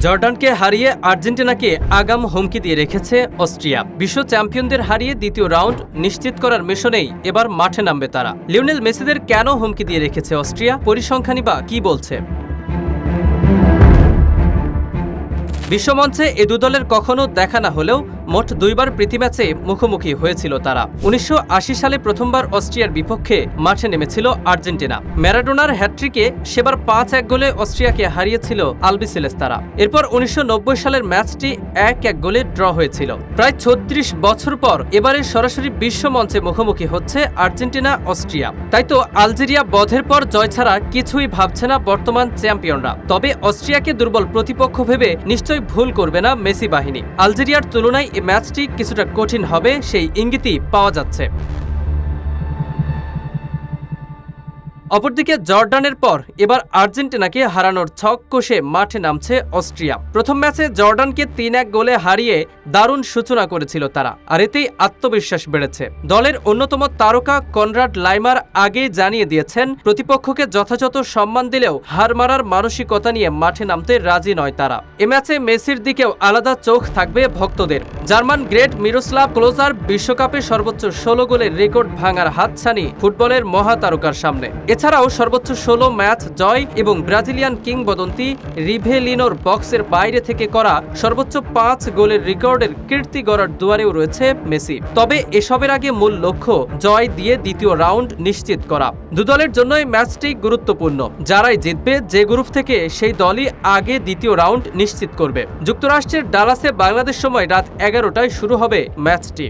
জর্ডানকে হারিয়ে আর্জেন্টিনাকে আগাম হুমকি দিয়ে রেখেছে অস্ট্রিয়া। বিশ্ব চ্যাম্পিয়নদের হারিয়ে দ্বিতীয় রাউন্ড নিশ্চিত করার মিশনেই এবার মাঠে নামবে তারা। লিওনেল মেসিদের কেন হুমকি দিয়ে রেখেছে অস্ট্রিয়া, পরিসংখ্যানই বা কি বলছে? বিশ্বমঞ্চে এ দুদলের কখনো দেখা না হলেও মোট দুইবার প্রীতি ম্যাচে মুখোমুখি হয়েছিল তারা। ১৯৮০ সালে প্রথমবার অস্ট্রিয়ার বিপক্ষে মাঠে নেমেছিল আর্জেন্টিনা। ম্যারাডোনার হ্যাট্রিকে সেবার ৫-১ গোলে অস্ট্রিয়াকে হারিয়েছিল আলবিসেলেস্তারা। এরপর ১৯৯০ সালের ম্যাচটি ১-১ গোলে ড্র হয়েছিল। প্রায় ৩৬ বছর পর এবারে সরাসরি বিশ্বমঞ্চে মুখোমুখি হচ্ছে আর্জেন্টিনা অস্ট্রিয়া। তাই তো আলজেরিয়া বধের পর জয় ছাড়া কিছুই ভাবছে না বর্তমান চ্যাম্পিয়নরা। তবে অস্ট্রিয়াকে দুর্বল প্রতিপক্ষ ভেবে নিশ্চয়ই ভুল করবে না মেসি বাহিনী। আলজেরিয়ার তুলনায় এই ম্যাচটি কিছুটা কঠিন হবে সেই ইঙ্গিতই পাওয়া যাচ্ছে। অপরদিকে জর্ডানের পর এবার আর্জেন্টিনাকে হারানোর ছক কষে মাঠে নামছে অস্ট্রিয়া। প্রথম ম্যাচে জর্ডানকে ৩-১ গোলে হারিয়ে দারুণ সূচনা করেছিল তারা, আর এতেই আত্মবিশ্বাস বেড়েছে। দলের অন্যতম তারকা কনরাড লাইমার আগেই জানিয়ে দিয়েছেন প্রতিপক্ষকে যথাযথ সম্মান দিলেও হার মারার মানসিকতা নিয়ে মাঠে নামতে রাজি নয় তারা। এ ম্যাচে মেসির দিকেও আলাদা চোখ থাকবে ভক্তদের। জার্মান গ্রেট মিরোস্লাভ ক্লোজার বিশ্বকাপে সর্বোচ্চ ১৬ গোলের রেকর্ড ভাঙার হাতছানি ফুটবলের মহাতারকার সামনে। এছাড়াও সর্বোচ্চ ১৬ ম্যাচ জয় এবং ব্রাজিলিয়ান কিংবদন্তি রিভেলিনোর বক্সের বাইরে থেকে করা সর্বোচ্চ ৫ গোলের রেকর্ডের কীর্তি গড়ার দুয়ারেও রয়েছে মেসি। তবে এসবের আগে মূল লক্ষ্য জয় দিয়ে দ্বিতীয় রাউন্ড নিশ্চিত করা। দুদলের জন্যই ম্যাচটি গুরুত্বপূর্ণ। যারাই জিতবে যে গ্রুপ থেকে সেই দলই আগে দ্বিতীয় রাউন্ড নিশ্চিত করবে। যুক্তরাষ্ট্রের ডালাসে বাংলাদেশ সময় রাত ১১টায় শুরু হবে ম্যাচটি।